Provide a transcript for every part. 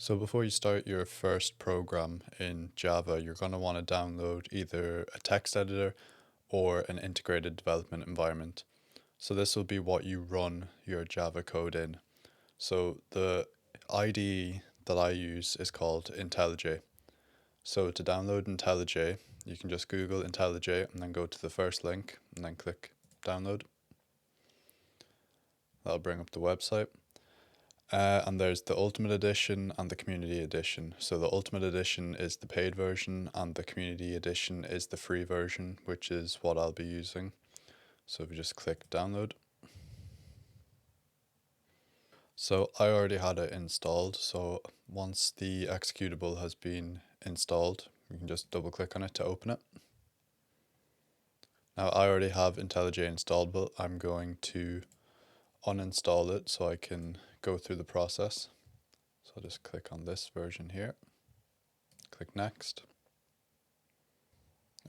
So before you start your first program in Java, you're going to want to download either a text editor or an integrated development environment. So this will be what you run your Java code in. So the IDE that I use is called Intellij. So to download Intellij, you can just Google Intellij and then go to the first link and then click download. That'll bring up the website. And there's the Ultimate Edition and the Community Edition. So the Ultimate Edition is the paid version and the Community Edition is the free version, which is what I'll be using. So if you just click download. So I already had it installed. So once the executable has been installed, you can just double click on it to open it. Now I already have IntelliJ installed, but I'm going to uninstall it so I can go through the process. So I'll just click on this version here, click next.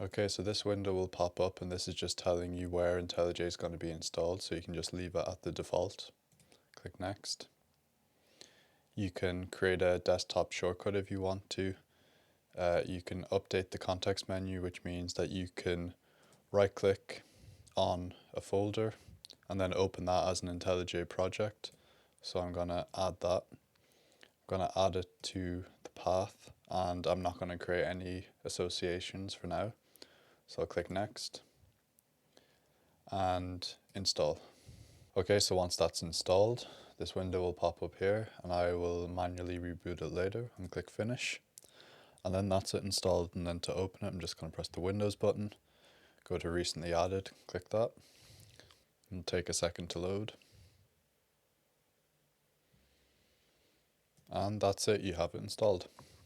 Okay, so this window will pop up and this is just telling you where IntelliJ is going to be installed, so you can just leave it at the default. Click next. You can create a desktop shortcut if you want to. You can update the context menu, which means that you can right click on a folder and then open that as an IntelliJ project. So I'm going to add that. I'm going to add it to the path and I'm not going to create any associations for now. So I'll click next and install. Okay, so once that's installed, this window will pop up here and I will manually reboot it later and click finish. And then that's it installed, and then to open it, I'm just going to press the Windows button, go to recently added, click that, and take a second to load. And that's it, you have it installed.